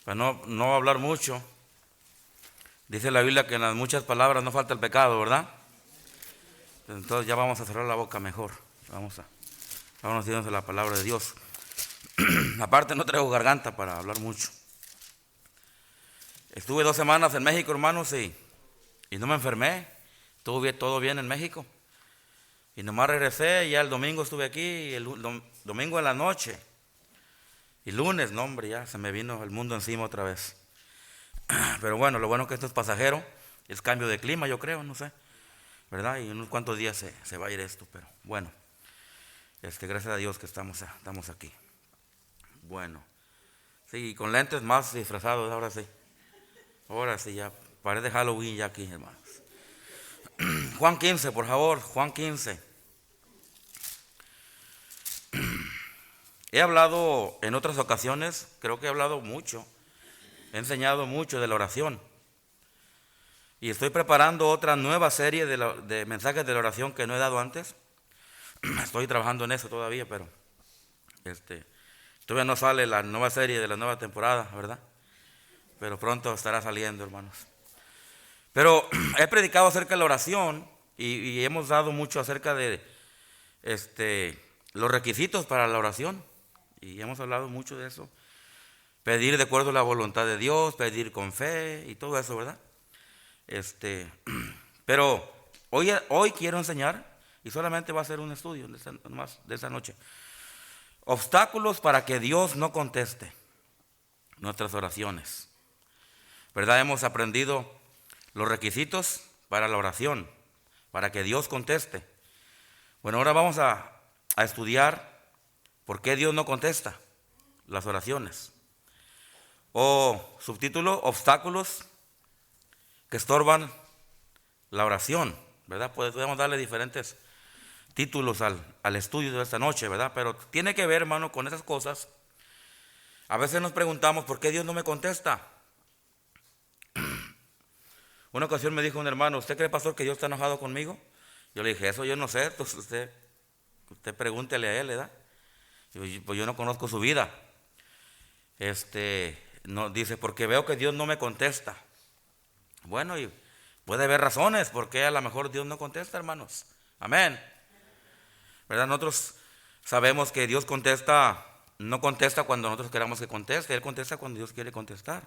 Para no hablar mucho. Dice la Biblia que en las muchas palabras no falta el pecado, ¿verdad? Entonces ya vamos a cerrar la boca mejor. Vámonos a la palabra de Dios. Aparte no traigo garganta para hablar mucho. Estuve 2 semanas en México, hermanos, y no me enfermé. Estuve todo bien en México. Y nomás regresé, y ya el domingo estuve aquí, y el domingo en la noche. Y lunes, no hombre, ya se me vino el mundo encima otra vez. Pero bueno, lo bueno es que esto es pasajero. Es cambio de clima, yo creo, no sé. ¿Verdad? Y en unos cuantos días se va a ir esto, pero bueno. Gracias a Dios que estamos aquí. Bueno. Sí, con lentes más disfrazados, ahora sí. Ahora sí, ya parece Halloween ya aquí, hermanos. Juan 15, por favor, Juan 15. He hablado en otras ocasiones, creo que he hablado mucho. He enseñado mucho de la oración. Y estoy preparando otra nueva serie de mensajes de la oración que no he dado antes. Estoy trabajando en eso todavía, pero todavía no sale la nueva serie de la nueva temporada, ¿verdad? Pero pronto estará saliendo, hermanos. Pero he predicado acerca de la oración y hemos dado mucho acerca de los requisitos para la oración. Y hemos hablado mucho de eso. Pedir de acuerdo a la voluntad de Dios, pedir con fe y todo eso, ¿verdad? Pero hoy quiero enseñar, y solamente va a ser un estudio de esa noche. Obstáculos para que Dios no conteste nuestras oraciones. ¿Verdad? Hemos aprendido los requisitos para la oración, para que Dios conteste. Bueno, ahora vamos a estudiar por qué Dios no contesta las oraciones. O subtítulo, obstáculos que estorban la oración, ¿verdad? Podemos darle diferentes títulos al estudio de esta noche, ¿verdad? Pero tiene que ver, hermano, con esas cosas. A veces nos preguntamos, ¿por qué Dios no me contesta? Una ocasión me dijo un hermano, ¿usted cree, pastor, que Dios está enojado conmigo? Yo le dije, eso yo no sé, pues usted pregúntele a él, ¿verdad? Pues yo no conozco su vida. No, dice, porque veo que Dios no me contesta. Bueno, y puede haber razones por qué a lo mejor Dios no contesta, hermanos. Amén. ¿Verdad? Nosotros sabemos que Dios no contesta cuando nosotros queramos que conteste. Él contesta cuando Dios quiere contestar.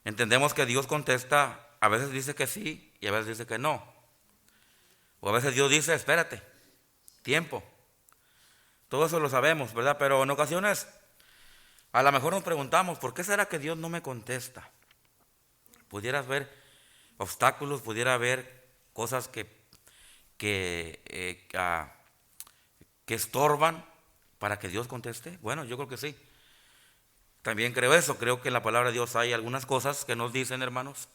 Entendemos que Dios contesta, a veces dice que sí y a veces dice que no. O a veces Dios dice, espérate, tiempo. Todo eso lo sabemos, ¿verdad? Pero en ocasiones a lo mejor nos preguntamos, ¿por qué será que Dios no me contesta? Pudieras ver obstáculos, pudiera haber cosas que estorban para que Dios conteste. Bueno, yo creo que sí. También creo eso, creo que en la palabra de Dios hay algunas cosas que nos dicen, hermanos,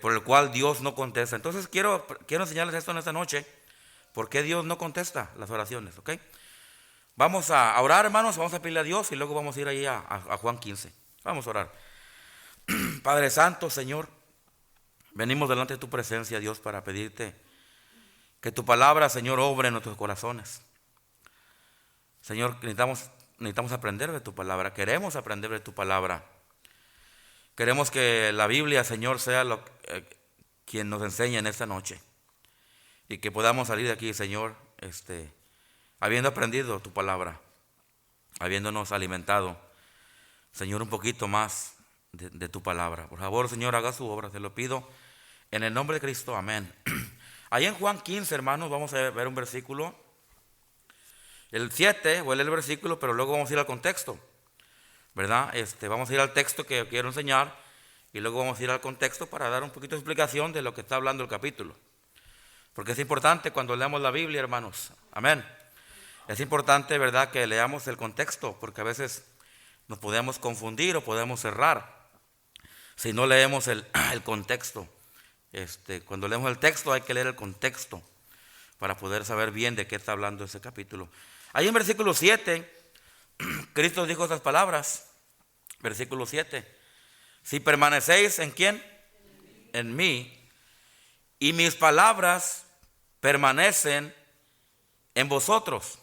por el cual Dios no contesta. Entonces quiero enseñarles esto en esta noche, por qué Dios no contesta las oraciones, ¿ok? Vamos a orar, hermanos, vamos a pedirle a Dios y luego vamos a ir ahí a Juan 15. Vamos a orar. Padre Santo, Señor, venimos delante de tu presencia, Dios, para pedirte que tu palabra, Señor, obre en nuestros corazones. Señor, necesitamos aprender de tu palabra, queremos aprender de tu palabra. Queremos que la Biblia, Señor, sea quien nos enseñe en esta noche. Y que podamos salir de aquí, Señor, habiendo aprendido tu palabra, habiéndonos alimentado, Señor, un poquito más de tu palabra. Por favor, Señor, haga su obra, te lo pido en el nombre de Cristo, amén. Ahí en Juan 15, hermanos, vamos a ver un versículo. El 7, voy a leer el versículo, pero luego vamos a ir al contexto, ¿verdad? Vamos a ir al texto que quiero enseñar y luego vamos a ir al contexto para dar un poquito de explicación de lo que está hablando el capítulo. Porque es importante cuando leamos la Biblia, hermanos, amén. Es importante, ¿verdad?, que leamos el contexto, porque a veces nos podemos confundir o podemos errar si no leemos el contexto. Cuando leemos el texto hay que leer el contexto para poder saber bien de qué está hablando ese capítulo. Ahí en versículo 7, Cristo dijo estas palabras. Versículo 7. Si permanecéis en ¿quién? En mí, y mis palabras permanecen en vosotros.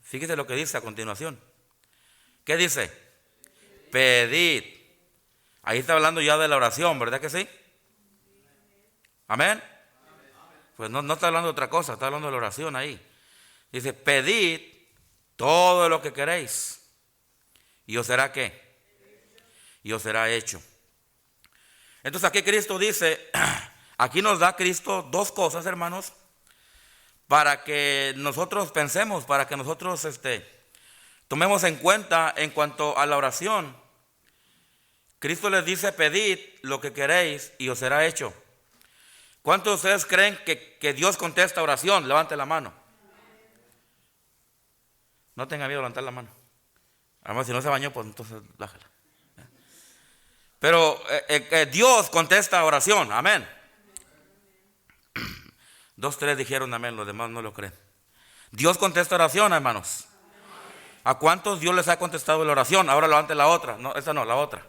Fíjese lo que dice a continuación. ¿Qué dice? pedid. Ahí está hablando ya de la oración, ¿verdad que sí? Amén. Pues no está hablando de otra cosa, está hablando de la oración ahí. Dice, pedid todo lo que queréis. ¿Y os será qué? Y os será hecho. Entonces aquí Cristo dice, aquí nos da Cristo dos cosas, hermanos, para que nosotros pensemos, para que nosotros tomemos en cuenta en cuanto a la oración. Cristo les dice, pedid lo que queréis y os será hecho. ¿Cuántos de ustedes creen que Dios contesta oración? Levante la mano. No tenga miedo de levantar la mano. Además, si no se bañó, pues entonces bájala. Pero Dios contesta oración, amén. 2, 3 dijeron amén, los demás no lo creen. Dios contesta oración, hermanos. ¿A cuántos Dios les ha contestado la oración? Ahora levante la otra, no, esa no, la otra.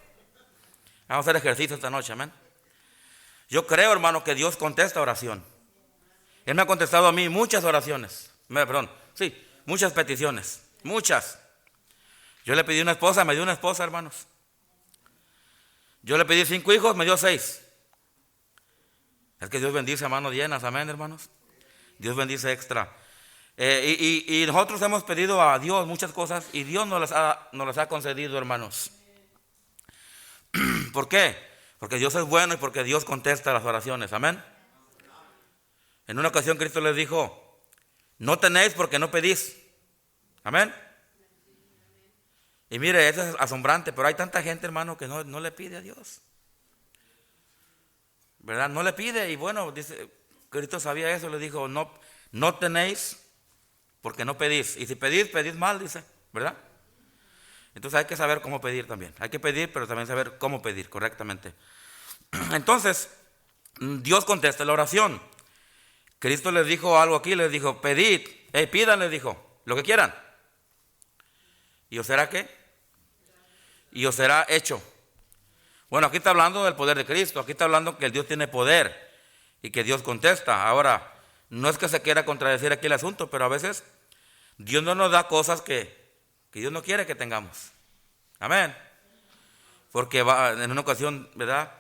Vamos a hacer ejercicio esta noche, amén. Yo creo, hermano, que Dios contesta oración. Él me ha contestado a mí muchas oraciones, muchas peticiones, muchas. Yo le pedí una esposa, me dio una esposa, hermanos. Yo le pedí 5 hijos, me dio 6. Es que Dios bendice a manos llenas, amén, hermanos. Dios bendice extra. Y nosotros hemos pedido a Dios muchas cosas y Dios nos las ha concedido, hermanos. ¿Por qué? Porque Dios es bueno y porque Dios contesta las oraciones, amén. En una ocasión Cristo les dijo, no tenéis porque no pedís, amén. Y mire, eso es asombrante, pero hay tanta gente, hermano, que no le pide a Dios, ¿verdad? No le pide. Y bueno, dice, Cristo sabía eso, le dijo, no tenéis porque no pedís. Y si pedís, pedís mal, dice, ¿verdad? Entonces hay que saber cómo pedir también. Hay que pedir, pero también saber cómo pedir correctamente. Entonces, Dios contesta la oración. Cristo les dijo algo aquí, les dijo, pedid, pidan, les dijo, lo que quieran. ¿Y os será qué? Y os será hecho. Bueno, aquí está hablando del poder de Cristo. Aquí está hablando que el Dios tiene poder y que Dios contesta. Ahora, no es que se quiera contradecir aquí el asunto, pero a veces Dios no nos da cosas que Dios no quiere que tengamos. Amén. Porque en una ocasión, ¿verdad?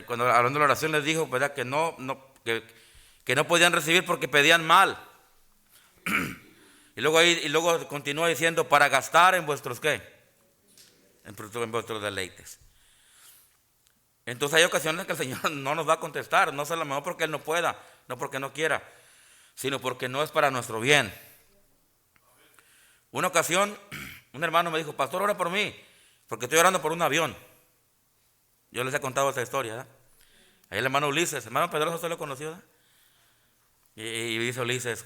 Cuando hablando de la oración les dijo, ¿verdad? Que no podían recibir porque pedían mal. Y luego continúa diciendo, para gastar en vuestros ¿qué? En vuestros deleites. Entonces hay ocasiones que el Señor no nos va a contestar, no solo mejor porque Él no pueda, no porque no quiera, sino porque no es para nuestro bien. Una ocasión, un hermano me dijo, pastor, ora por mí, porque estoy orando por un avión. Yo les he contado esa historia, ¿verdad? Ahí el hermano Ulises, hermano Pedroso, ¿usted lo conoció? ¿Verdad? Y dice Ulises,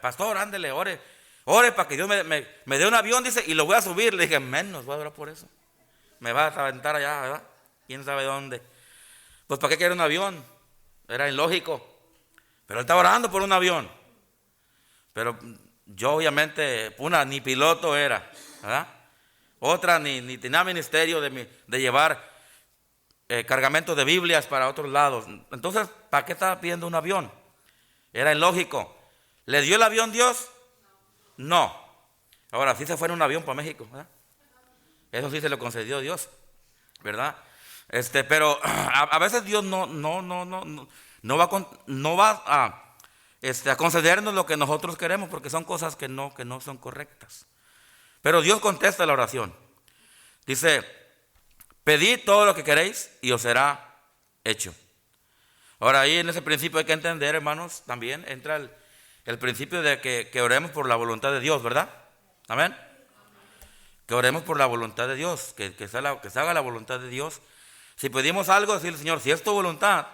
pastor, ándele, ore para que Dios me dé un avión, dice, y lo voy a subir. Le dije, menos, voy a orar por eso. Me vas a aventar allá, ¿verdad? ¿Quién sabe dónde? Pues ¿para qué quiere un avión? Era ilógico. Pero él estaba orando por un avión. Pero yo obviamente, ni piloto era, ¿verdad? Otra ni tenía ministerio de llevar cargamento de Biblias para otros lados. Entonces, ¿para qué estaba pidiendo un avión? Era ilógico. ¿Le dio el avión Dios? No. Ahora sí se fue en un avión para México, ¿verdad? Eso sí se lo concedió Dios, ¿verdad? Pero a veces Dios no va a concedernos lo que nosotros queremos, porque son cosas que no son correctas. Pero Dios contesta la oración. Dice, pedid todo lo que queréis y os será hecho. Ahora ahí en ese principio hay que entender, hermanos, también entra el principio de que oremos por la voluntad de Dios, ¿verdad? Amén. Que oremos por la voluntad de Dios, que se haga la voluntad de Dios. Si pedimos algo, decirle, Señor, si es tu voluntad,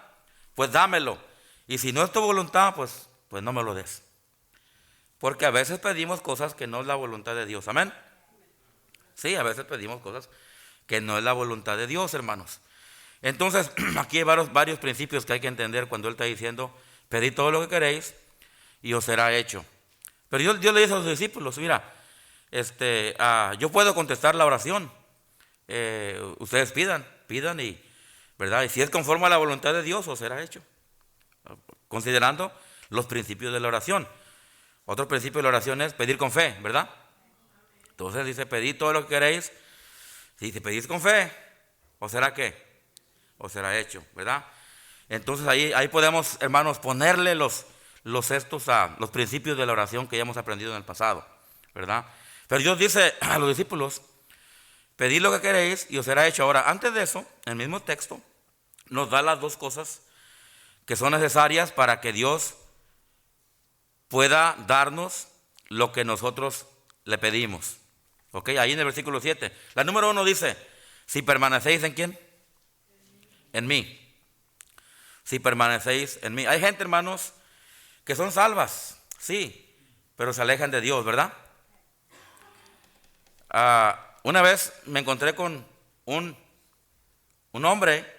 pues dámelo. Y si no es tu voluntad, pues no me lo des. Porque a veces pedimos cosas que no es la voluntad de Dios. Amén. Sí, a veces pedimos cosas que no es la voluntad de Dios, hermanos. Entonces, aquí hay varios principios que hay que entender cuando Él está diciendo, pedid todo lo que queréis y os será hecho. Pero Dios le dice a los discípulos, mira, yo puedo contestar la oración. Ustedes pidan y, ¿verdad? Y si es conforme a la voluntad de Dios, os será hecho. Considerando los principios de la oración. Otro principio de la oración es pedir con fe, ¿verdad? Entonces dice, pedid todo lo que queréis Si te pedís con fe, ¿o será qué? ¿O será hecho? ¿Verdad? Entonces ahí podemos, hermanos, ponerle los principios de la oración que ya hemos aprendido en el pasado, ¿verdad? Pero Dios dice a los discípulos, pedid lo que queréis y os será hecho. Ahora, antes de eso, en el mismo texto, nos da las dos cosas que son necesarias para que Dios pueda darnos lo que nosotros le pedimos. ¿Ok? Ahí en el versículo 7. La número 1 dice, si permanecéis ¿en quién? En mí. Si permanecéis en mí. Hay gente, hermanos, que son salvas, sí, pero se alejan de Dios, ¿verdad? Una vez me encontré con un hombre,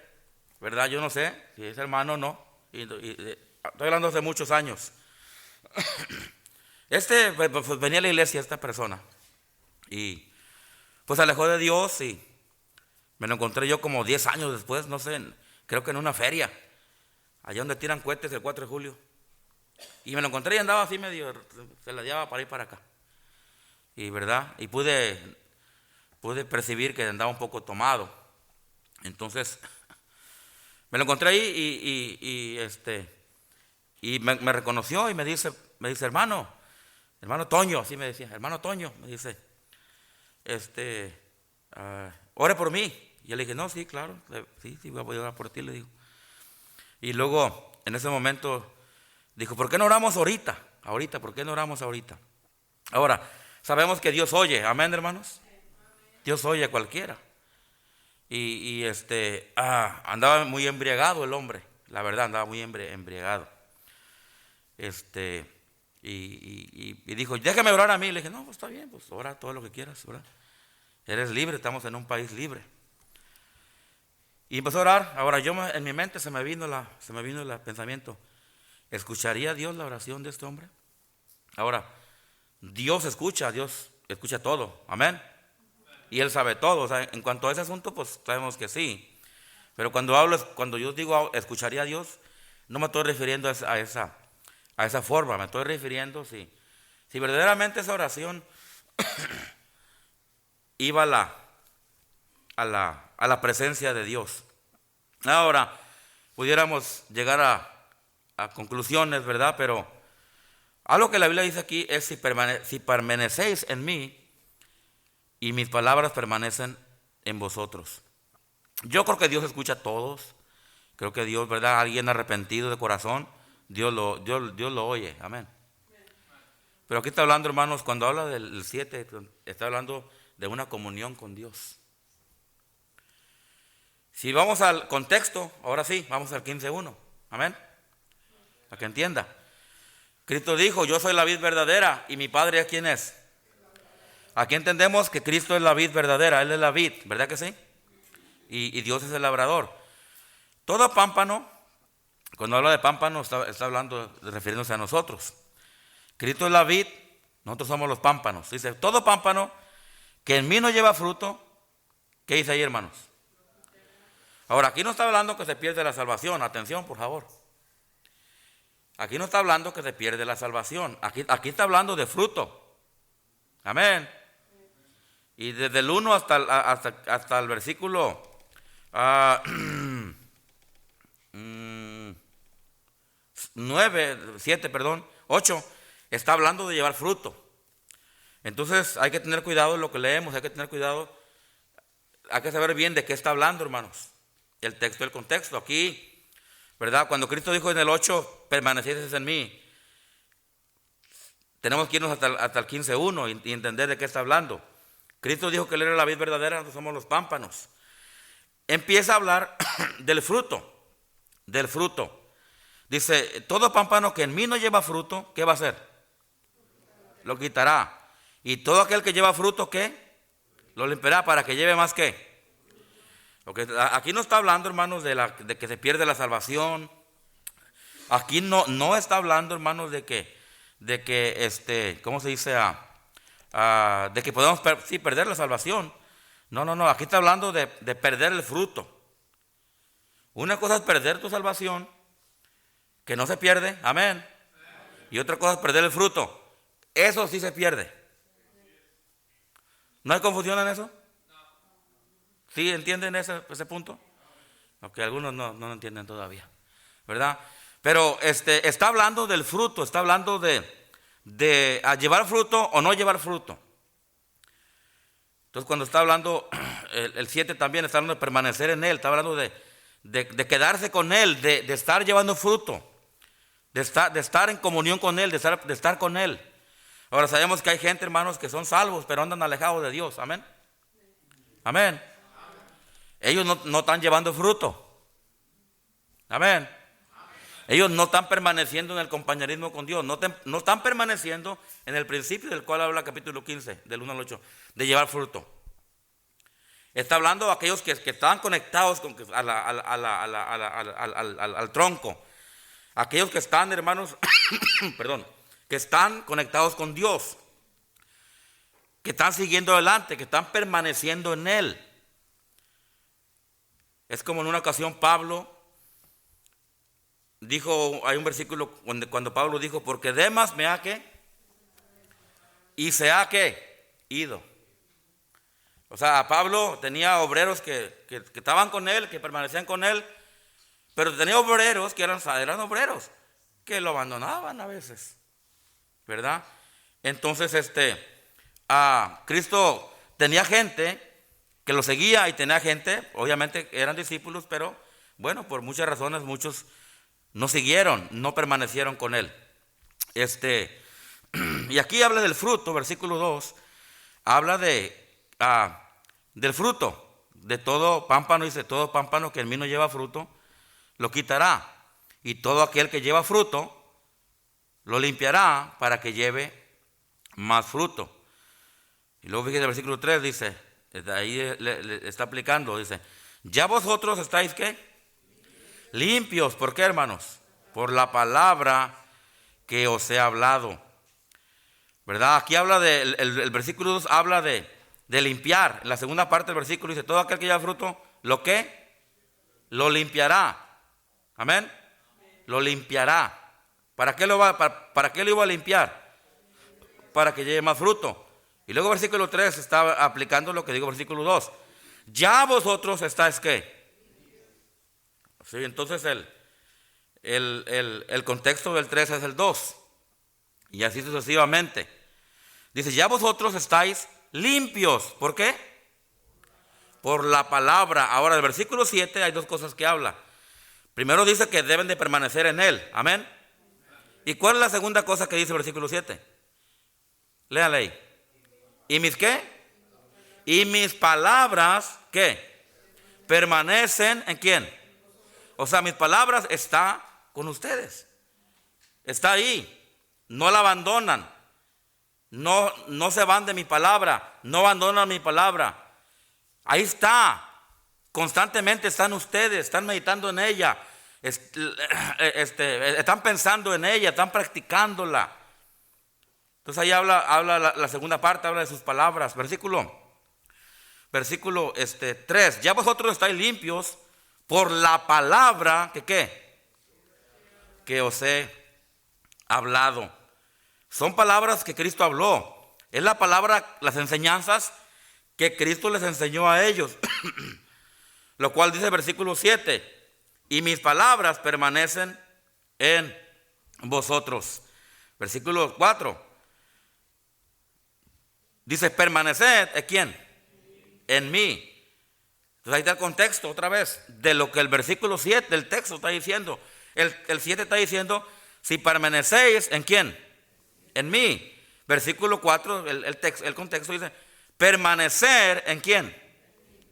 ¿verdad? Yo no sé si es hermano o no. Estoy hablando hace muchos años. Pues venía a la iglesia esta persona y pues se alejó de Dios y me lo encontré yo como 10 años después, no sé, creo que en una feria, allá donde tiran cohetes el 4 de julio. Y me lo encontré y andaba así medio, se la llevaba para ir para acá. Y verdad, y pude percibir que andaba un poco tomado. Entonces, me lo encontré ahí y me reconoció y me dice, hermano Toño, así me decía, hermano Toño, me dice, ore por mí. Y yo le dije, no, sí, claro, sí, voy a orar por ti, le digo. Y luego, en ese momento, dijo, ¿por qué no oramos ahorita? ¿Por qué no oramos ahorita? Ahora, sabemos que Dios oye, amén, hermanos. Dios oye a cualquiera. Y andaba muy embriagado el hombre, la verdad, andaba muy embriagado. Y dijo, déjame orar a mí. Le dije, no, pues está bien, pues ora todo lo que quieras, ora. Eres libre, estamos en un país libre. Y empezó a orar. Ahora en mi mente se me vino el pensamiento, ¿escucharía Dios la oración de este hombre? Ahora, Dios escucha todo, amén. Y Él sabe todo, o sea, en cuanto a ese asunto, pues sabemos que sí. Pero cuando yo digo escucharía a Dios, no me estoy refiriendo a esa forma, me estoy refiriendo si verdaderamente esa oración iba a la presencia de Dios. Ahora, pudiéramos llegar a conclusiones, ¿verdad? Pero algo que la Biblia dice aquí es si permanecéis en mí y mis palabras permanecen en vosotros. Yo creo que Dios escucha a todos. Creo que Dios, ¿verdad? Alguien arrepentido de corazón, Dios lo oye, amén. Pero aquí está hablando, hermanos, cuando habla del 7, está hablando de una comunión con Dios. Si vamos al contexto, ahora sí, vamos al 15:1, amén. Para que entienda. Cristo dijo, yo soy la vid verdadera y mi Padre es ¿quién es? Aquí entendemos que Cristo es la vid verdadera, Él es la vid, ¿verdad que sí? Y Dios es el labrador. Todo pámpano, cuando habla de pámpano, está hablando, refiriéndose a nosotros. Cristo es la vid, nosotros somos los pámpanos. Dice, todo pámpano que en mí no lleva fruto, ¿qué dice ahí, hermanos? Ahora, aquí no está hablando que se pierde la salvación, atención, por favor. Aquí no está hablando que se pierde la salvación, aquí está hablando de fruto. Amén. Y desde el 1 hasta el versículo 8, está hablando de llevar fruto. Entonces hay que tener cuidado en lo que leemos, hay que tener cuidado, hay que saber bien de qué está hablando, hermanos. El texto, el contexto. Aquí, ¿verdad? Cuando Cristo dijo en el 8, permanecieses en mí, tenemos que irnos hasta el 15:1 y entender de qué está hablando. Cristo dijo que Él era la vid verdadera, nosotros somos los pámpanos. Empieza a hablar del fruto, Dice, todo pámpano que en mí no lleva fruto, ¿qué va a hacer? Lo quitará. Y todo aquel que lleva fruto, ¿qué? Lo limpiará para que lleve más ¿qué? Porque aquí no está hablando, hermanos, de que se pierde la salvación. Aquí no está hablando, hermanos, de que ¿cómo se dice? De que podemos perder la salvación. No, aquí está hablando de perder el fruto. Una cosa es perder tu salvación, que no se pierde, amén. Y otra cosa es perder el fruto, eso sí se pierde. ¿No hay confusión en eso? ¿Sí entienden ese punto? Aunque algunos no lo entienden todavía, ¿verdad? Pero está hablando del fruto, está hablando de a llevar fruto o no llevar fruto. Entonces cuando está hablando, el 7 también está hablando de permanecer en Él, está hablando de quedarse con Él, de estar llevando fruto, de estar en comunión con Él, de estar con Él. Ahora sabemos que hay gente, hermanos, que son salvos, pero andan alejados de Dios, amén. Amén. Ellos no están llevando fruto, amén. Ellos no están permaneciendo en el compañerismo con Dios, no están permaneciendo en el principio del cual habla capítulo 15, del 1 al 8, de llevar fruto. Está hablando de aquellos que están conectados al tronco, aquellos que están, hermanos, perdón, que están conectados con Dios, que están siguiendo adelante, que están permaneciendo en Él. Es como en una ocasión Pablo dijo, hay un versículo cuando Pablo dijo, porque Demas me ha ¿qué? Y se ha ¿qué? Ido. O sea, Pablo tenía obreros que estaban con él, que permanecían con él, pero tenía obreros que eran obreros que lo abandonaban a veces, ¿verdad? Entonces, Cristo tenía gente que lo seguía y tenía gente, obviamente eran discípulos, pero bueno, por muchas razones muchos no siguieron, no permanecieron con él. Y aquí habla del fruto, versículo 2, habla del fruto, de todo pámpano, dice, todo pámpano que en mí no lleva fruto, lo quitará, y todo aquel que lleva fruto, lo limpiará para que lleve más fruto. Y luego fíjese el versículo 3, dice, ahí le está aplicando, dice, ya vosotros estáis ¿qué? Limpios. ¿Por qué, hermanos? Por la palabra que os he hablado, ¿verdad? Aquí habla el versículo 2 habla de limpiar. En la segunda parte del versículo dice, todo aquel que lleva fruto, ¿lo qué? Lo limpiará. Amén. Lo limpiará. ¿Para qué lo iba a limpiar? Para que lleve más fruto. Y luego versículo 3 está aplicando lo que digo versículo 2. Ya vosotros estáis ¿qué? Sí, entonces el contexto del 3 es el 2. Y así sucesivamente. Dice, ya vosotros estáis limpios. ¿Por qué? Por la palabra. Ahora, el versículo 7 hay dos cosas que habla. Primero dice que deben de permanecer en Él. Amén. ¿Y cuál es la segunda cosa que dice el versículo 7? Léanle ahí. ¿Y mis qué? Y mis palabras, ¿qué? Permanecen ¿en quién? O sea, mis palabras está con ustedes. Está ahí. No la abandonan. No se van de mi palabra. No abandonan mi palabra. Ahí está. Constantemente están ustedes. Están meditando en ella. Están pensando en ella. Están practicándola. Entonces ahí habla la segunda parte. Habla de sus palabras. Versículo 3. Ya vosotros estáis limpios por la palabra que ¿qué? Que os he hablado. Son palabras que Cristo habló. Es la palabra, las enseñanzas que Cristo les enseñó a ellos. Lo cual dice el versículo 7. Y mis palabras permanecen en vosotros. Versículo 4. Dice, permaneced, ¿en quién? En mí. Entonces ahí está el contexto otra vez de lo que el versículo 7 del texto está diciendo. El 7 está diciendo, si permanecéis, ¿en quién? En mí. Versículo 4, el contexto dice, permanecer, ¿en quién?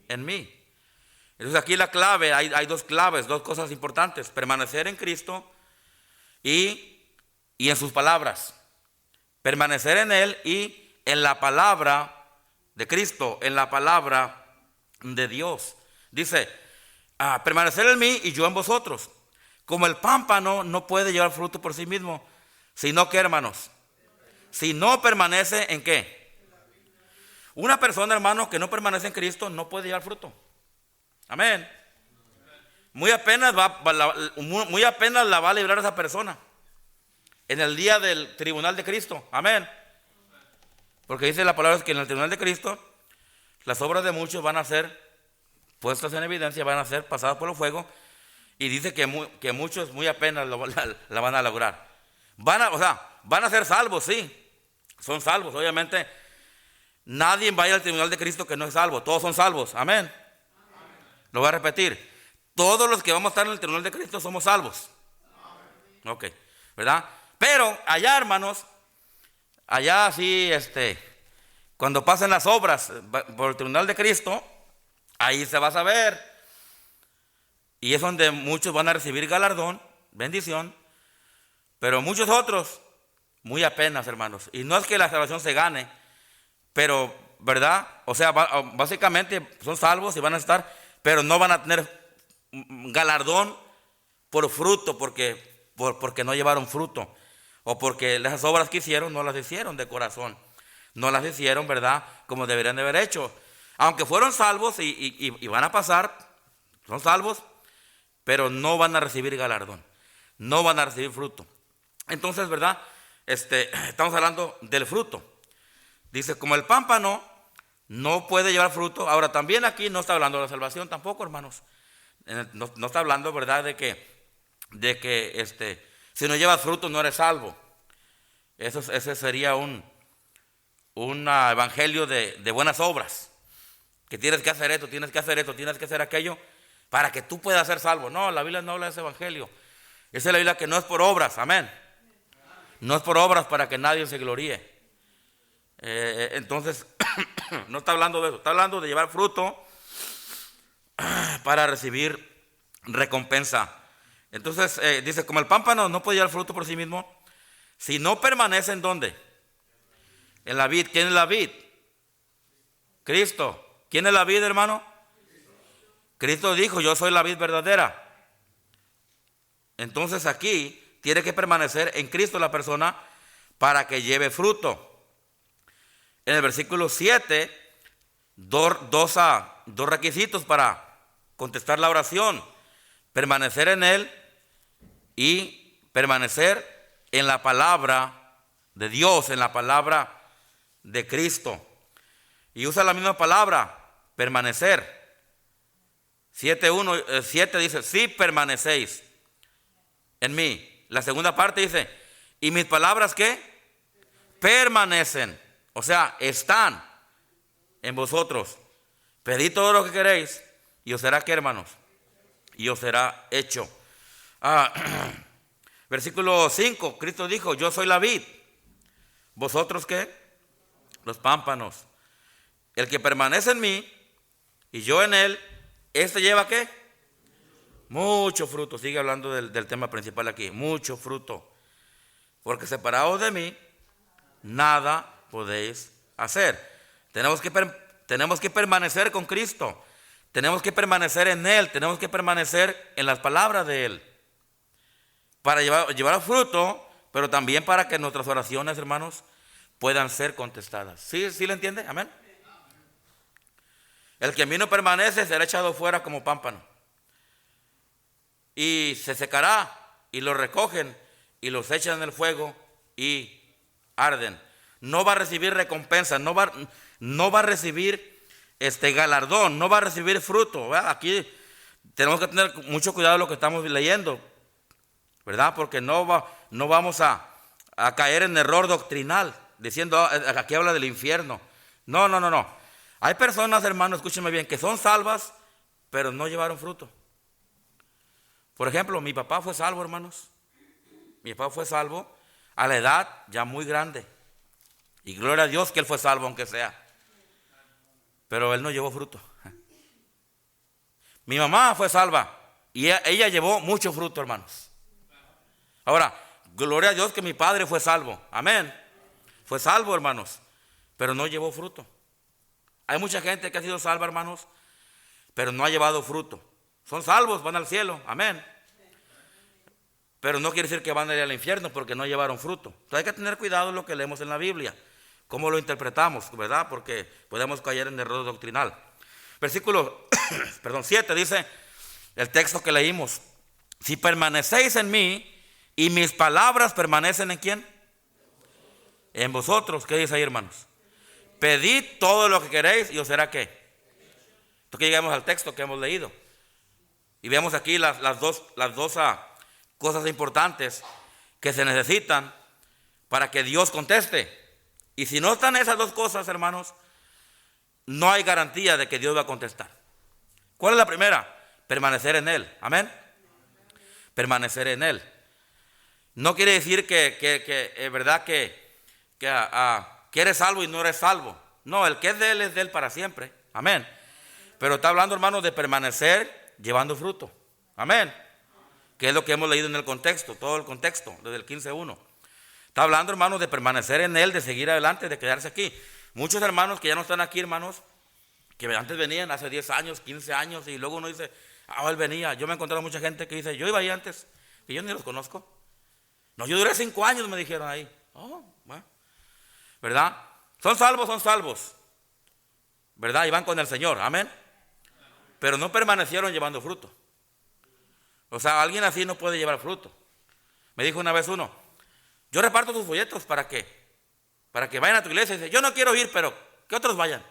En mí. Entonces aquí la clave, hay dos claves, dos cosas importantes. Permanecer en Cristo y en sus palabras. Permanecer en Él y en la palabra de Cristo, en la palabra de Dios. Dice, permanecer en mí y yo en vosotros. Como el pámpano no puede llevar fruto por sí mismo, sino que, hermanos, si no permanece en qué. Una persona, hermano, que no permanece en Cristo no puede llevar fruto. Amén. Muy apenas la va a librar esa persona en el día del tribunal de Cristo. Amén. Porque dice la palabra que en el tribunal de Cristo las obras de muchos van a ser puestas en evidencia, van a ser pasadas por el fuego. Y dice que muchos muy apenas la van a lograr. Van a ser salvos, sí. Son salvos, obviamente. Nadie va a ir al tribunal de Cristo que no es salvo. Todos son salvos, amén. Lo voy a repetir. Todos los que vamos a estar en el tribunal de Cristo somos salvos. Ok, ¿verdad? Pero allá, hermanos, allá sí, cuando pasen las obras por el tribunal de Cristo, ahí se va a saber. Y es donde muchos van a recibir galardón, bendición, pero muchos otros, muy apenas, hermanos. Y no es que la salvación se gane, pero, ¿verdad? O sea, básicamente son salvos y van a estar, pero no van a tener galardón por fruto, porque no llevaron fruto, o porque las obras que hicieron no las hicieron de corazón, no las hicieron, ¿verdad?, como deberían de haber hecho. Aunque fueron salvos y van a pasar, son salvos, pero no van a recibir galardón, no van a recibir fruto. Entonces, ¿verdad?, estamos hablando del fruto. Dice, como el pámpano no puede llevar fruto. Ahora, también aquí no está hablando de la salvación tampoco, hermanos. No está hablando, ¿verdad?, de que si no llevas fruto no eres salvo. Ese sería un evangelio de buenas obras. Que tienes que hacer esto, tienes que hacer esto, tienes que hacer aquello para que tú puedas ser salvo. No, la Biblia no habla de ese evangelio. Esa es la Biblia que no es por obras, amén. No es por obras para que nadie se gloríe. Entonces, no está hablando de eso, está hablando de llevar fruto para recibir recompensa. Entonces, dice, como el pámpano no puede llevar fruto por sí mismo, si no permanece en ¿dónde? En la vid. ¿Quién es la vid? Cristo. ¿Quién es la vid, hermano? Cristo dijo, yo soy la vid verdadera. Entonces aquí tiene que permanecer en Cristo la persona para que lleve fruto. En el versículo 7, dos requisitos para contestar la oración: permanecer en Él y permanecer en la palabra de Dios, en la palabra de Cristo. Y usa la misma palabra, permanecer. 7 dice, si permanecéis en mí. La segunda parte dice, y mis palabras ¿qué? Permanecen. O sea, están en vosotros. Pedid todo lo que queréis y os será ¿qué, hermanos? Y os será hecho. Versículo 5, Cristo dijo, yo soy la vid. ¿Vosotros qué? Los pámpanos. El que permanece en mí y yo en él, este lleva ¿qué? Mucho fruto. Sigue hablando del tema principal aquí. Mucho fruto. Porque separados de mí, nada podéis hacer. Tenemos que permanecer con Cristo. Tenemos que permanecer en Él. Tenemos que permanecer en las palabras de Él. Para llevar fruto, pero también para que nuestras oraciones, hermanos, puedan ser contestadas. ¿Sí le entiende? Amén. El que en mí no permanece será echado fuera como pámpano. Y se secará, y lo recogen, y los echan en el fuego, y arden. No va a recibir recompensa, no va a recibir galardón, no va a recibir fruto, ¿verdad? Aquí tenemos que tener mucho cuidado de lo que estamos leyendo, ¿verdad? Porque no vamos a caer en error doctrinal, diciendo, aquí habla del infierno. No. Hay personas, hermanos, escúchenme bien, que son salvas, pero no llevaron fruto. Por ejemplo, mi papá fue salvo, hermanos. Mi papá fue salvo a la edad ya muy grande. Y gloria a Dios que él fue salvo, aunque sea. Pero él no llevó fruto. Mi mamá fue salva y ella llevó mucho fruto, hermanos. Ahora, gloria a Dios que mi padre fue salvo. Amén. Fue salvo, hermanos, pero no llevó fruto. Hay mucha gente que ha sido salva, hermanos, pero no ha llevado fruto. Son salvos, van al cielo. Amén. Pero no quiere decir que van a ir al infierno porque no llevaron fruto. Entonces hay que tener cuidado en lo que leemos en la Biblia. Cómo lo interpretamos, ¿verdad? Porque podemos caer en error doctrinal. Versículo 7 dice el texto que leímos. Si permanecéis en mí y mis palabras permanecen ¿en quién? En vosotros. ¿Qué dice ahí, hermanos? Pedid todo lo que queréis y os será ¿qué? Entonces que llegamos al texto que hemos leído. Y vemos aquí las dos cosas importantes que se necesitan para que Dios conteste. Y si no están esas dos cosas, hermanos, no hay garantía de que Dios va a contestar. ¿Cuál es la primera? Permanecer en Él. Amén. Permanecer en Él. No quiere decir que es verdad que eres salvo y no eres salvo. No, el que es de Él para siempre. Amén. Pero está hablando, hermanos, de permanecer llevando fruto. Amén. Que es lo que hemos leído en el contexto, todo el contexto, desde el 15:1. Está hablando, hermanos, de permanecer en Él, de seguir adelante, de quedarse aquí. Muchos hermanos que ya no están aquí, hermanos, que antes venían hace 10 años, 15 años, y luego uno dice, él venía. Yo me he encontrado mucha gente que dice, yo iba ahí antes, que yo ni los conozco. No, yo duré 5 años, me dijeron ahí. Bueno, ¿verdad? Son salvos, ¿verdad? Y van con el Señor, amén. Pero no permanecieron llevando fruto. O sea, alguien así no puede llevar fruto. Me dijo una vez uno, yo reparto tus folletos, ¿para qué? Para que vayan a tu iglesia. Y dice, yo no quiero ir, pero que otros vayan.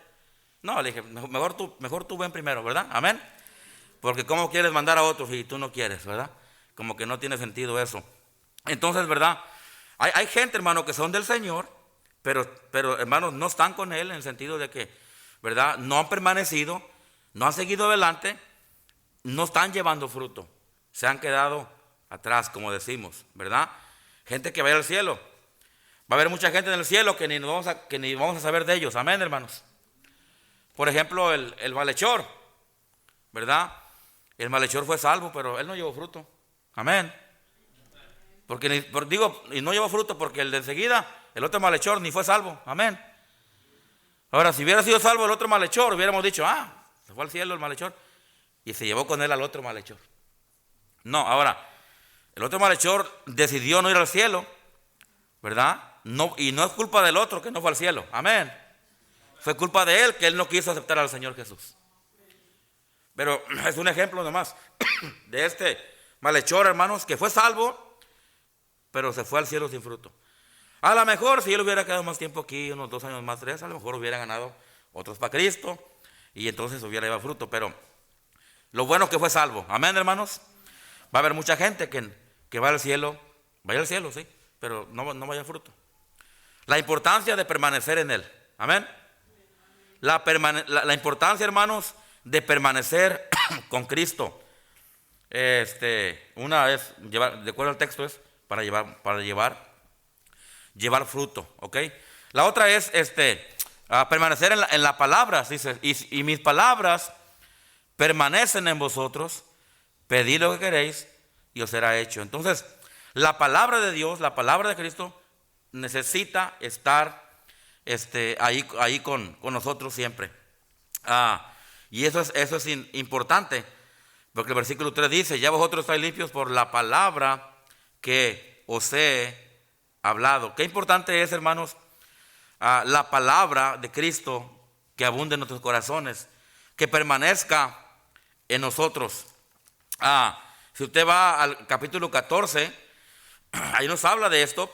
No, le dije, mejor tú ven primero, ¿verdad? Amén. Porque ¿cómo quieres mandar a otros y tú no quieres, verdad? Como que no tiene sentido eso. Entonces, ¿verdad? Hay gente, hermano, que son del Señor, pero hermanos, no están con Él en el sentido de que, ¿verdad? No han permanecido, no han seguido adelante, no están llevando fruto. Se han quedado atrás, como decimos, ¿verdad? Gente que va a ir al cielo. Va a haber mucha gente en el cielo que ni vamos a saber de ellos. Amén, hermanos. Por ejemplo, el malhechor, ¿verdad? El malhechor fue salvo, pero él no llevó fruto. Amén. Y no llevó fruto porque el de enseguida, el otro malhechor, ni fue salvo. Amén. Ahora, si hubiera sido salvo el otro malhechor, hubiéramos dicho, se fue al cielo el malhechor y se llevó con él al otro malhechor. No, ahora, el otro malhechor decidió no ir al cielo, ¿verdad? No, y no es culpa del otro que no fue al cielo. Amén. Fue culpa de él que él no quiso aceptar al Señor Jesús. Pero es un ejemplo nomás de este malhechor, hermanos, que fue salvo, pero se fue al cielo sin fruto. A lo mejor si él hubiera quedado más tiempo aquí, unos 2 años más, 3, a lo mejor hubiera ganado otros para Cristo y entonces hubiera llevado fruto. Pero lo bueno es que fue salvo. Amén, hermanos. Va a haber mucha gente que va al cielo, vaya al cielo, sí, pero no vaya fruto. La importancia de permanecer en Él. Amén. La importancia, hermanos, de permanecer con Cristo. Una vez, de acuerdo al texto, es para llevar fruto, ¿ok? La otra es permanecer en la palabra, dice, y mis palabras permanecen en vosotros, pedid lo que queréis y os será hecho. Entonces, la palabra de Dios, la palabra de Cristo, necesita estar ahí con nosotros siempre. Y eso es importante, porque el versículo 3 dice, ya vosotros estáis limpios por la palabra que os he hablado. Qué importante es, hermanos, la palabra de Cristo que abunde en nuestros corazones, que permanezca en nosotros. Si usted va al capítulo 14, ahí nos habla de esto,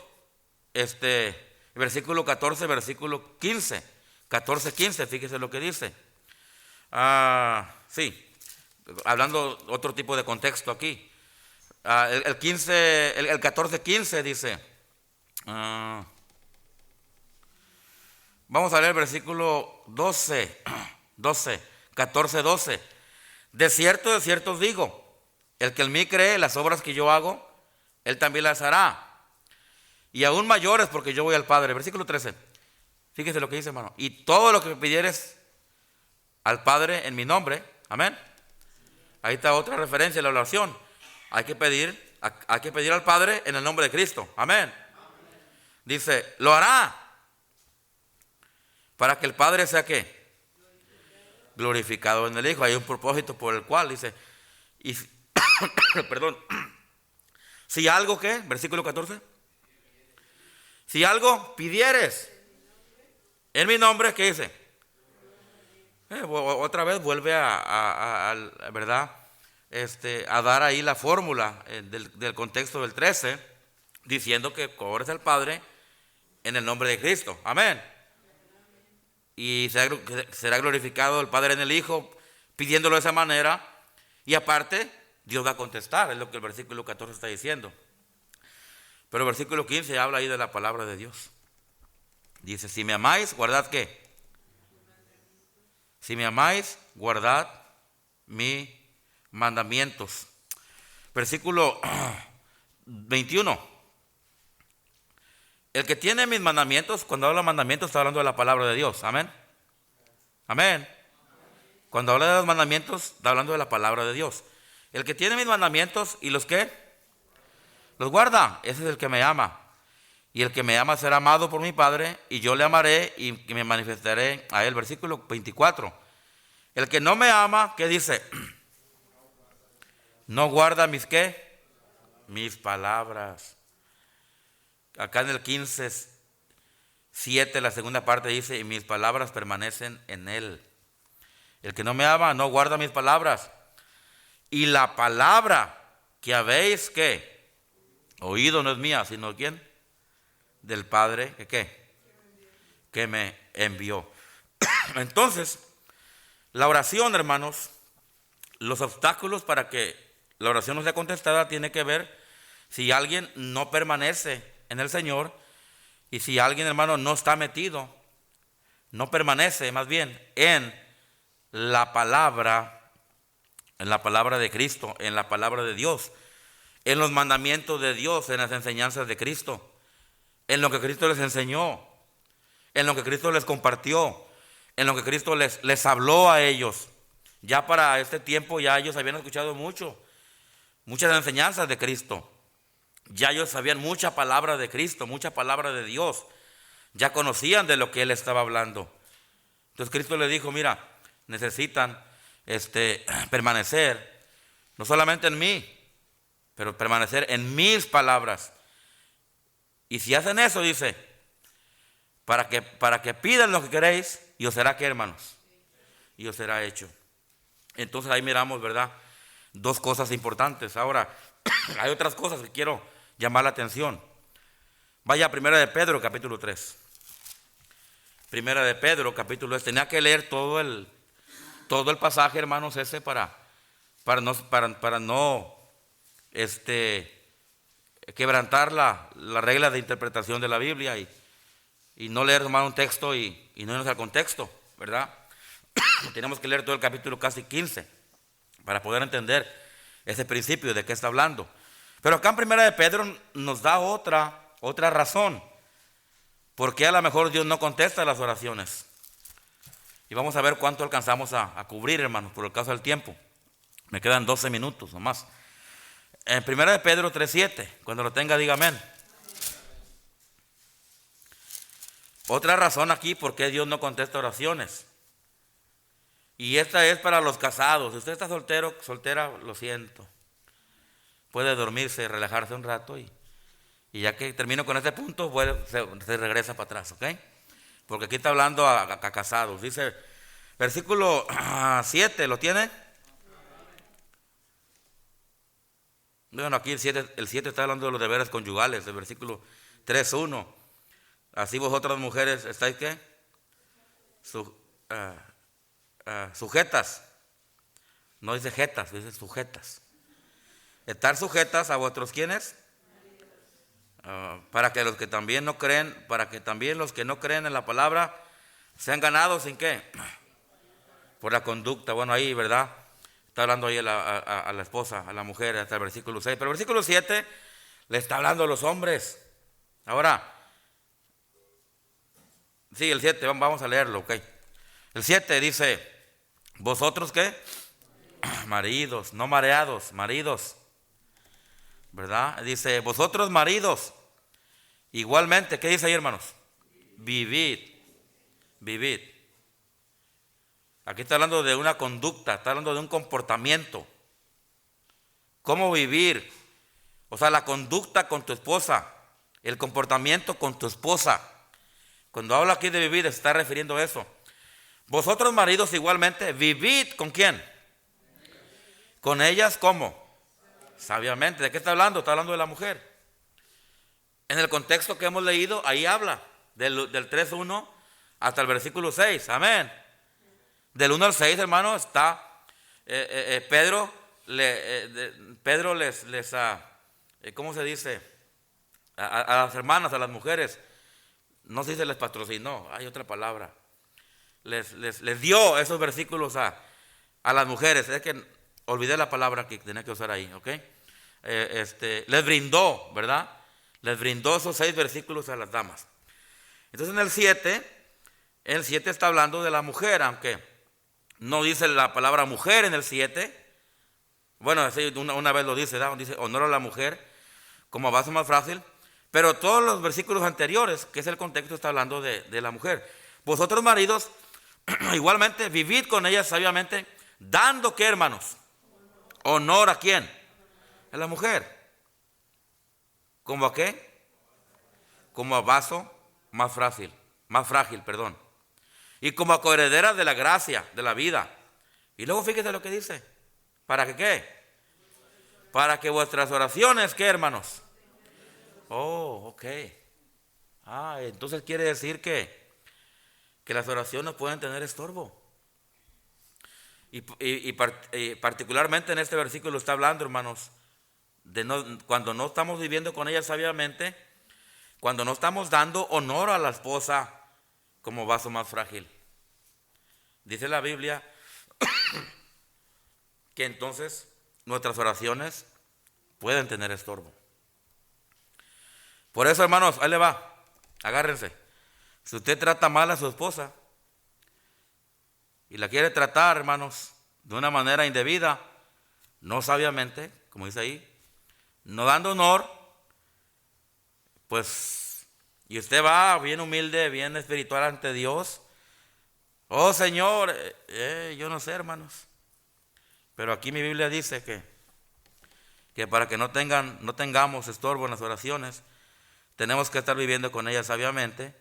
versículo 14, versículo 15, 14-15, fíjese lo que dice. Sí, hablando otro tipo de contexto aquí. El 14-15 dice, vamos a leer el versículo 14-12. De cierto os digo, el que en mí cree, las obras que yo hago, él también las hará. Y aún mayores, porque yo voy al Padre. Versículo 13. Fíjese lo que dice, hermano. Y todo lo que pidieres al Padre en mi nombre. Amén. Ahí está otra referencia a la oración. Hay que pedir al Padre en el nombre de Cristo. Amén. Dice, lo hará. Para que el Padre sea ¿qué? Glorificado en el Hijo. Hay un propósito por el cual dice, perdón. Si algo ¿qué? Versículo 14. Si algo pidieres en mi nombre, ¿qué dice? Otra vez vuelve ¿verdad? A dar ahí la fórmula del contexto del 13, diciendo que ores al Padre en el nombre de Cristo. Amén. Y será glorificado el Padre en el Hijo pidiéndolo de esa manera, y aparte, Dios va a contestar, es lo que el versículo 14 está diciendo. Pero el versículo 15 habla ahí de la palabra de Dios. Dice, si me amáis, guardad ¿qué? Si me amáis, guardad mis mandamientos. Versículo 21. El que tiene mis mandamientos, cuando habla de mandamientos, está hablando de la palabra de Dios. Amén. Amén. Cuando habla de los mandamientos, está hablando de la palabra de Dios. El que tiene mis mandamientos y los que los guarda, ese es el que me ama. Y el que me ama será amado por mi Padre, y yo le amaré y me manifestaré a él. Versículo 24. El que no me ama, ¿qué dice? No guarda mis ¿qué? Mis palabras. Acá en el 15:7, la segunda parte dice, y mis palabras permanecen en él. El que no me ama, no guarda mis palabras. Y la palabra que habéis, ¿qué? Oído no es mía, sino ¿quién? Del Padre, ¿qué? Que me envió. Entonces, la oración, hermanos, los obstáculos para que la oración no sea contestada tiene que ver si alguien no permanece en el Señor y si alguien, hermano, no está metido, no permanece más bien en la palabra de Cristo, en la palabra de Dios, en los mandamientos de Dios, en las enseñanzas de Cristo, en lo que Cristo les enseñó, en lo que Cristo les compartió, en lo que Cristo les habló a ellos. Ya para este tiempo ya ellos habían escuchado muchas enseñanzas de Cristo. Ya ellos sabían mucha palabra de Cristo, mucha palabra de Dios. Ya conocían de lo que Él estaba hablando. Entonces Cristo les dijo, mira, necesitan permanecer, no solamente en mí, pero permanecer en mis palabras. Y si hacen eso, dice, para que pidan lo que queréis, y os será, ¿qué, hermanos? Y os será hecho. Entonces ahí miramos, ¿verdad? Dos cosas importantes. Ahora, hay otras cosas que quiero llamar la atención. Vaya a 1 de Pedro, capítulo 3. 1 de Pedro, capítulo 3. Tenía que leer todo el pasaje, hermanos, ese para no quebrantar la regla de interpretación de la Biblia y no leer, hermano, un texto y no irnos al contexto, ¿verdad? Tenemos que leer todo el capítulo casi 15 para poder entender ese principio de qué está hablando. Pero acá en 1 de Pedro nos da otra razón por qué a lo mejor Dios no contesta las oraciones. Y vamos a ver cuánto alcanzamos a cubrir, hermanos, por el caso del tiempo. Me quedan 12 minutos nomás. En 1 de Pedro 3:7, cuando lo tenga, diga amén. Otra razón aquí por qué Dios no contesta oraciones. Y esta es para los casados. Si usted está soltero, soltera, lo siento. Puede dormirse y relajarse un rato y ya que termino con este punto, se regresa para atrás, ¿ok? Porque aquí está hablando a casados. Dice, versículo 7, ¿lo tiene? Bueno, aquí el 7 está hablando de los deberes conyugales, el versículo 3:1. Así vosotras mujeres estáis, ¿qué? Sujetas. No dice jetas, dice sujetas. Estar sujetas a vuestros ¿quiénes? Para que los que también no creen, para que también los que no creen en la palabra sean ganados ¿en qué? Por la conducta. Bueno, ahí, ¿verdad? Está hablando ahí a la esposa, a la mujer, hasta el versículo 6. Pero el versículo 7 le está hablando a los hombres. Ahora, sí, el 7, vamos a leerlo, ok. El 7 dice, ¿vosotros qué? Maridos, no mareados, maridos. ¿Verdad? Dice, vosotros maridos, igualmente, ¿qué dice ahí, hermanos? Vivid. Aquí está hablando de una conducta, está hablando de un comportamiento. ¿Cómo vivir? O sea, la conducta con tu esposa, el comportamiento con tu esposa. Cuando habla aquí de vivir, se está refiriendo a eso. Vosotros maridos igualmente, vivid, ¿con quién? Con ellas, ¿cómo? Sabiamente. ¿De qué está hablando? Está hablando de la mujer. En el contexto que hemos leído, ahí habla del 3:1 hasta el versículo 6. Amén. Del 1 al 6, hermano, está Pedro, Pedro ¿cómo se dice? A las hermanas, a las mujeres, no se dice les patrocinó, hay otra palabra. Les dio esos versículos a las mujeres. Es que olvidé la palabra que tenía que usar ahí, ¿ok? Les brindó, ¿verdad? Les brindó esos 6 versículos a las damas. Entonces en el 7 está hablando de la mujer, aunque no dice la palabra mujer en el 7. Bueno, una vez lo dice, ¿verdad? Dice honor a la mujer como base más frágil. Pero todos los versículos anteriores, que es el contexto, está hablando de la mujer. Vosotros maridos, igualmente, vivid con ella sabiamente, dando, ¿qué, hermanos? Honor, ¿a quién? A la mujer. ¿Cómo a qué? Como a vaso más frágil, perdón. Y como a coheredera de la gracia, de la vida. Y luego fíjese lo que dice. ¿Para que qué? Para que vuestras oraciones, ¿qué, hermanos? Oh, ok. Entonces quiere decir que las oraciones pueden tener estorbo. Y particularmente en este versículo está hablando, hermanos, cuando no estamos viviendo con ella sabiamente, cuando no estamos dando honor a la esposa como vaso más frágil. Dice la Biblia que entonces nuestras oraciones pueden tener estorbo. Por eso, hermanos, ahí le va, agárrense. Si usted trata mal a su esposa y la quiere tratar, hermanos, de una manera indebida, no sabiamente, como dice ahí, no dando honor, pues, y usted va bien humilde, bien espiritual ante Dios. Oh Señor, yo no sé, hermanos, pero aquí mi Biblia dice que para que no tengamos estorbo en las oraciones, tenemos que estar viviendo con ella sabiamente,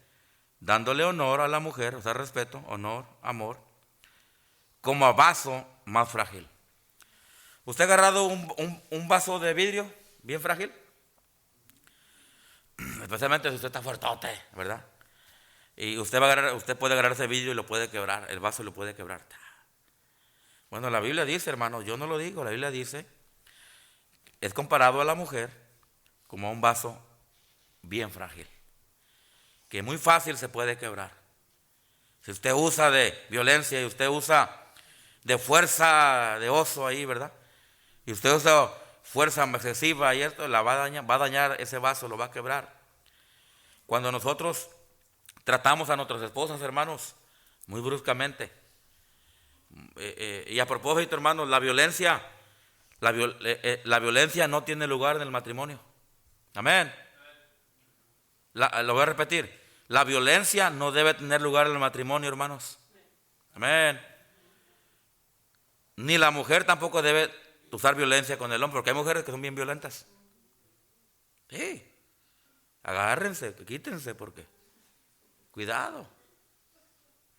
dándole honor a la mujer, o sea, respeto, honor, amor, como a vaso más frágil. ¿Usted ha agarrado un vaso de vidrio bien frágil? Especialmente si usted está fuertote, ¿verdad? Y usted puede agarrar ese vidrio y lo puede quebrar, el vaso lo puede quebrar. Bueno, la Biblia dice, hermano, yo no lo digo, la Biblia dice, es comparado a la mujer como a un vaso bien frágil, que muy fácil se puede quebrar. Si usted usa de violencia y usted usa de fuerza de oso ahí, ¿verdad? Y usted usa fuerza excesiva y esto va a dañar ese vaso, lo va a quebrar. Cuando nosotros tratamos a nuestras esposas, hermanos, muy bruscamente, y a propósito, hermanos, la violencia no tiene lugar en el matrimonio. Amén. Lo voy a repetir. La violencia no debe tener lugar en el matrimonio, hermanos. Amén. Ni la mujer tampoco debe usar violencia con el hombre, porque hay mujeres que son bien violentas. Sí. Agárrense, quítense, porque cuidado.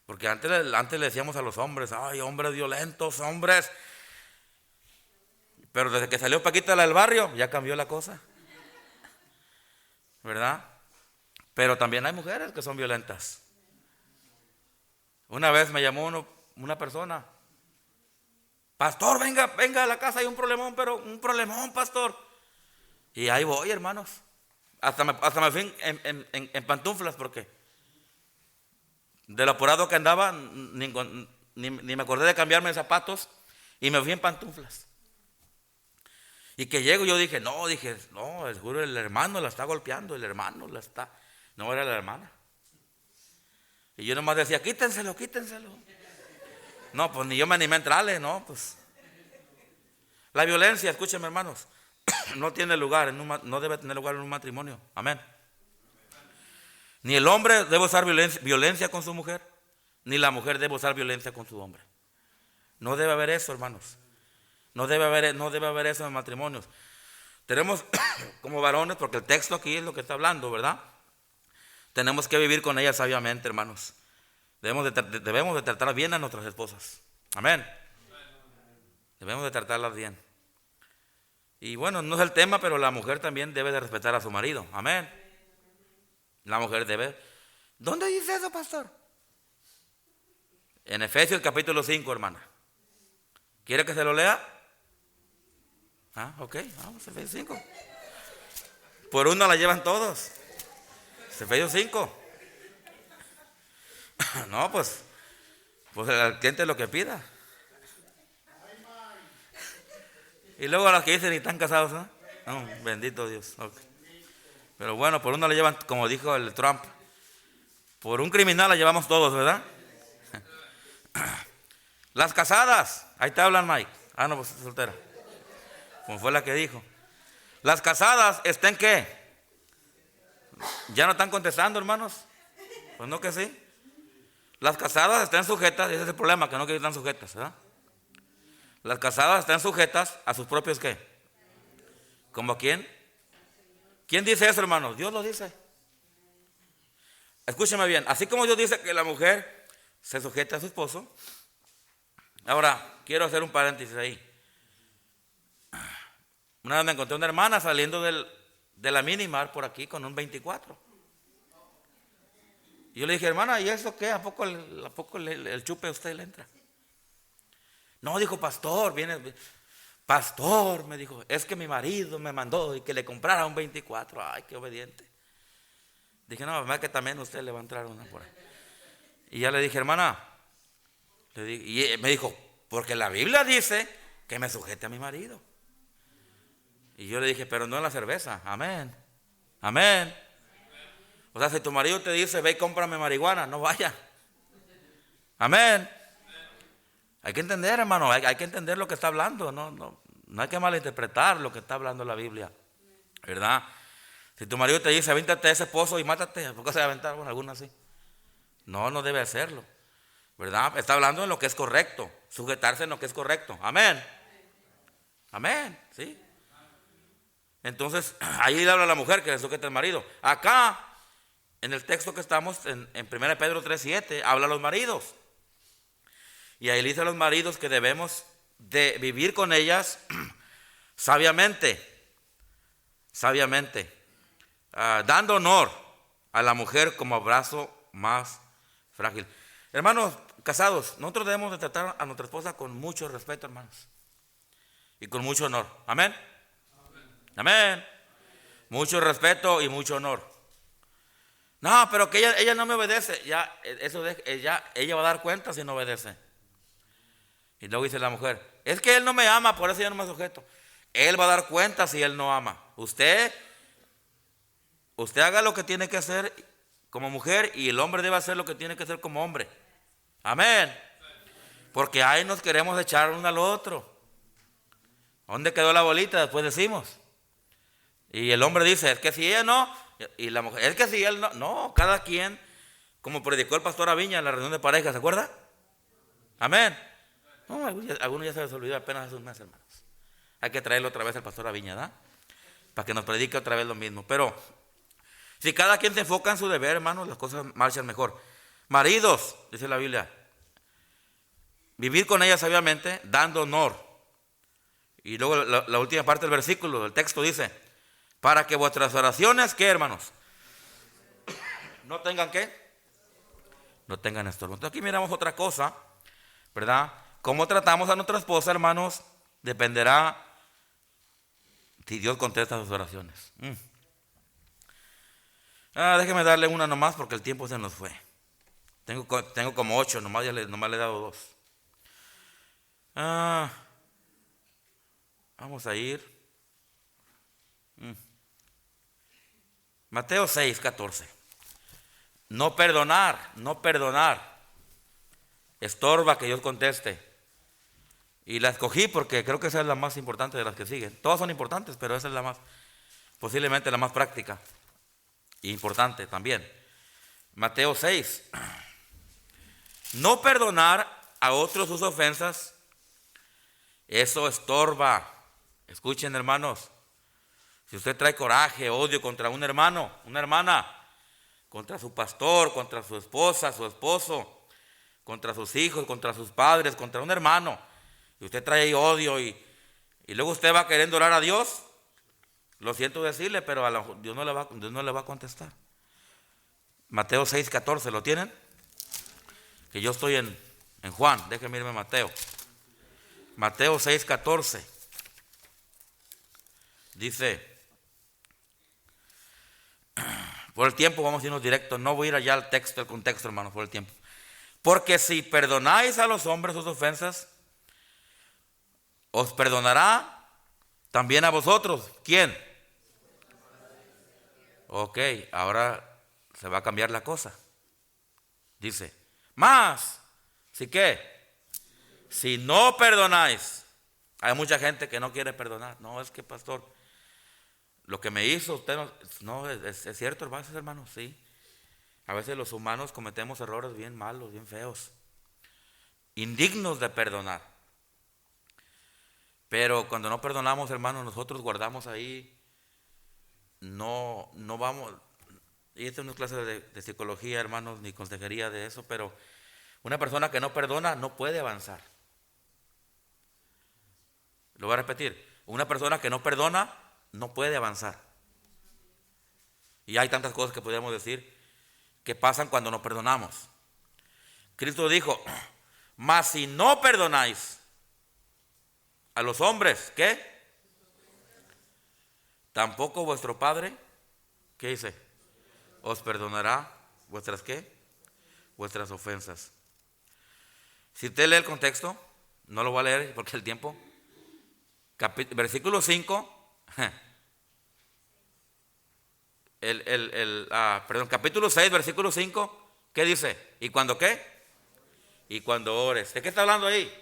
Porque antes le decíamos a los hombres, ay, hombres violentos, hombres. Pero desde que salió Paquita del barrio, ya cambió la cosa. ¿Verdad? Pero también hay mujeres que son violentas. Una vez me llamó una persona. Pastor, venga a la casa, hay un problemón, pero un problemón, pastor. Y ahí voy, hermanos. Hasta me fui en pantuflas, porque de lo apurado que andaba, ni me acordé de cambiarme de zapatos, y me fui en pantuflas. Y que llego, yo dije, no, seguro el hermano la está golpeando, no era la hermana. Y yo nomás decía, quítenselo. No, pues ni yo me animé a entrarle, no, pues. La violencia, escúchenme, hermanos, no tiene lugar, no debe tener lugar en un matrimonio. Amén. Ni el hombre debe usar violencia con su mujer, ni la mujer debe usar violencia con su hombre. No debe haber eso, hermanos. No debe haber eso en matrimonios. Tenemos como varones, porque el texto aquí es lo que está hablando, ¿verdad? Tenemos que vivir con ellas sabiamente, hermanos. Debemos de tratar bien a nuestras esposas. Amén. Debemos de tratarlas bien. Y bueno, no es el tema, pero la mujer también debe de respetar a su marido. Amén. La mujer debe. ¿Dónde dice eso, pastor? En Efesios capítulo 5, hermana. ¿Quiere que se lo lea? Ah, ok, vamos, Efesios 5. Por una la llevan todos. Efesios 5. No, pues el cliente lo que pida. Y luego a las que dicen y están casados, ¿no? No, bendito Dios. Okay. Pero bueno, por una la llevan, como dijo el Trump. Por un criminal la llevamos todos, ¿verdad? Las casadas. Ahí te hablan, Mike. Ah, no, pues soltera. Como fue la que dijo. Las casadas, ¿estén qué? ¿Ya no están contestando, hermanos? Pues no que sí. Las casadas están sujetas, ese es el problema, que no están sujetas, ¿verdad? Las casadas están sujetas a sus propios ¿qué? ¿Como a quién? ¿Quién dice eso, hermanos? Dios lo dice. Escúcheme bien, así como Dios dice que la mujer se sujeta a su esposo. Ahora, quiero hacer un paréntesis ahí. Una vez me encontré una hermana saliendo de la Minimar por aquí con un 24. Y yo le dije, hermana, ¿y eso qué? ¿A poco el chupe a usted le entra? No, dijo, pastor, pastor, me dijo, es que mi marido me mandó y que le comprara un 24. Ay, qué obediente. Dije, no, mamá, que también usted le va a entrar una por ahí. Y ya le dije, hermana, y me dijo, porque la Biblia dice que me sujete a mi marido. Y yo le dije, pero no en la cerveza. Amén. Amén. O sea, si tu marido te dice, ve y cómprame marihuana, no vaya. Amén. Hay que entender, hermano, hay que entender lo que está hablando. No hay que malinterpretar lo que está hablando la Biblia, ¿verdad? Si tu marido te dice, avíntate a ese pozo y mátate, ¿por qué se va a aventar? Bueno, alguna así. No debe hacerlo, ¿verdad? Está hablando en lo que es correcto, sujetarse en lo que es correcto. Amén. Amén, ¿sí? Entonces, ahí le habla a la mujer que le sujeta al marido. Acá, en el texto que estamos, en 1 Pedro 3:7, habla a los maridos. Y ahí dice a los maridos que debemos de vivir con ellas sabiamente, dando honor a la mujer como abrazo más frágil. Hermanos casados, nosotros debemos de tratar a nuestra esposa con mucho respeto, hermanos, y con mucho honor. Amén. Amén. Mucho respeto y mucho honor. No, pero que ella no me obedece. Ya, ella va a dar cuenta si no obedece. Y luego dice la mujer, es que él no me ama, por eso yo no me sujeto. Él va a dar cuenta si él no ama. Usted haga lo que tiene que hacer como mujer y el hombre debe hacer lo que tiene que hacer como hombre. Amén. Porque ahí nos queremos echar uno al otro. ¿Dónde quedó la bolita? Después decimos. Y el hombre dice, es que si ella no, y la mujer, es que si él no. No, cada quien, como predicó el pastor Aviña en la reunión de pareja, ¿se acuerda? Amén. No, algunos ya se les olvidó apenas hace un mes, hermanos. Hay que traerlo otra vez al pastor Aviña, ¿verdad? Para que nos predique otra vez lo mismo. Pero si cada quien se enfoca en su deber, hermanos, las cosas marchan mejor. Maridos, dice la Biblia, vivir con ella sabiamente, dando honor. Y luego la última parte del versículo, del texto dice, para que vuestras oraciones, ¿qué, hermanos? ¿No tengan qué? No tengan estorbo. Entonces aquí miramos otra cosa, ¿verdad? Cómo tratamos a nuestra esposa, hermanos, dependerá si Dios contesta sus oraciones. Déjeme darle una nomás porque el tiempo se nos fue. Tengo como 8, nomás le he dado 2. Vamos a ir. Mateo 6:14. No perdonar. Estorba que Dios conteste. Y la escogí porque creo que esa es la más importante de las que siguen. Todas son importantes, pero esa es la más, posiblemente la más práctica. E importante también. Mateo 6. No perdonar a otros sus ofensas, eso estorba. Escuchen, hermanos. Si usted trae coraje, odio contra un hermano, una hermana, contra su pastor, contra su esposa, su esposo, contra sus hijos, contra sus padres, contra un hermano, y usted trae ahí odio y luego usted va queriendo orar a Dios, lo siento decirle, pero Dios no le va a contestar. Mateo 6:14, ¿lo tienen? Que yo estoy en Juan, déjenme irme a Mateo. Mateo 6:14. Dice, por el tiempo vamos a irnos directo, no voy a ir allá al texto, al contexto, hermanos, por el tiempo. Porque si perdonáis a los hombres sus ofensas, os perdonará también a vosotros. ¿Quién? Ok, ahora se va a cambiar la cosa. Dice, más, ¿sí qué? Si no perdonáis. Hay mucha gente que no quiere perdonar. No, es que pastor, lo que me hizo usted no es cierto, hermanos, sí. A veces los humanos cometemos errores bien malos, bien feos, indignos de perdonar. Pero cuando no perdonamos, hermanos, nosotros guardamos ahí, no vamos, y esta no es clase de psicología, hermanos, ni consejería de eso, pero una persona que no perdona no puede avanzar. Lo voy a repetir, una persona que no perdona no puede avanzar. Y hay tantas cosas que podríamos decir que pasan cuando no perdonamos. Cristo dijo, mas si no perdonáis a los hombres, ¿qué? Tampoco vuestro Padre, ¿qué dice? Os perdonará vuestras, ¿qué? Vuestras ofensas. Si usted lee el contexto, no lo voy a leer porque el tiempo. Versículo 5, capítulo 6, versículo 5, ¿qué dice? ¿Y cuando qué? Y cuando ores. ¿De qué está hablando ahí?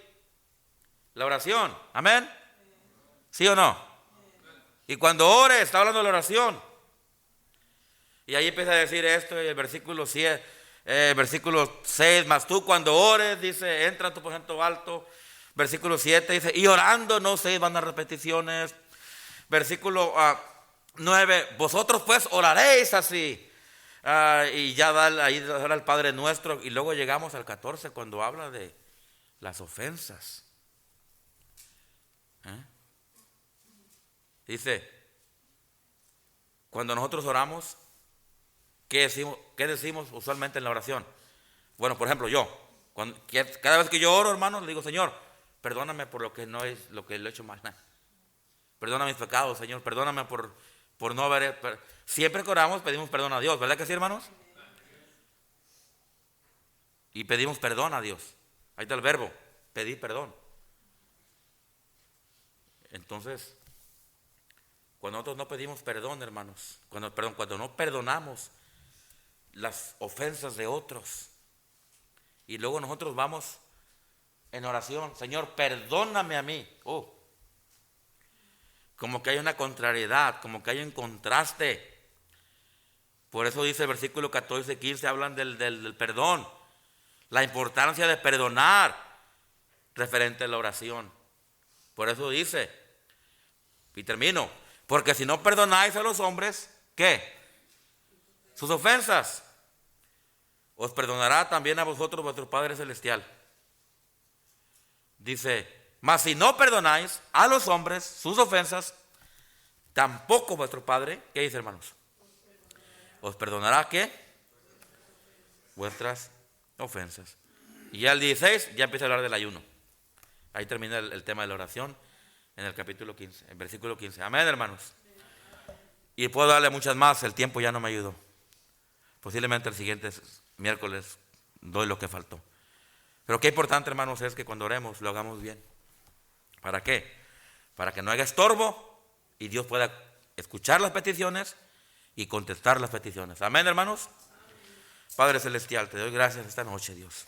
La oración. ¿Amén? ¿Sí o no? Y cuando ores, está hablando de la oración. Y ahí empieza a decir esto, y el versículo 6, mas tú cuando ores, dice, entra en tu aposento alto. Versículo 7 dice, y orando no se van a repeticiones. Versículo 9, vosotros pues oraréis así. Y ya ahí da el Padre Nuestro. Y luego llegamos al 14 cuando habla de las ofensas. Dice, cuando nosotros oramos, ¿qué decimos usualmente en la oración? Bueno, por ejemplo, cada vez que yo oro, hermanos, le digo, Señor, perdóname por lo que no es lo que le he hecho mal. Perdona mis pecados, Señor, perdóname por no haber. Siempre que oramos pedimos perdón a Dios, ¿verdad que sí, hermanos? Y pedimos perdón a Dios. Ahí está el verbo, pedir perdón. Entonces, cuando nosotros no pedimos perdón, hermanos, cuando no perdonamos las ofensas de otros, y luego nosotros vamos en oración, Señor, perdóname a mí. Como que hay una contrariedad, como que hay un contraste. Por eso dice el versículo 14, 15, hablan del perdón, la importancia de perdonar referente a la oración. Por eso dice, y termino, porque si no perdonáis a los hombres, ¿qué? Sus ofensas, os perdonará también a vosotros vuestro Padre Celestial. Dice, mas si no perdonáis a los hombres sus ofensas, tampoco vuestro Padre, ¿qué dice, hermanos? Os perdonará, ¿qué? Vuestras ofensas. Y ya el 16 ya empieza a hablar del ayuno. Ahí termina el tema de la oración en el capítulo 15, en versículo 15. Amén, hermanos. Y puedo darle muchas más, el tiempo ya no me ayudó. Posiblemente el siguiente miércoles doy lo que faltó. Pero qué importante, hermanos, es que cuando oremos lo hagamos bien. ¿Para qué? Para que no haya estorbo y Dios pueda escuchar las peticiones y contestar las peticiones. Amén, hermanos. Padre Celestial, te doy gracias esta noche, Dios.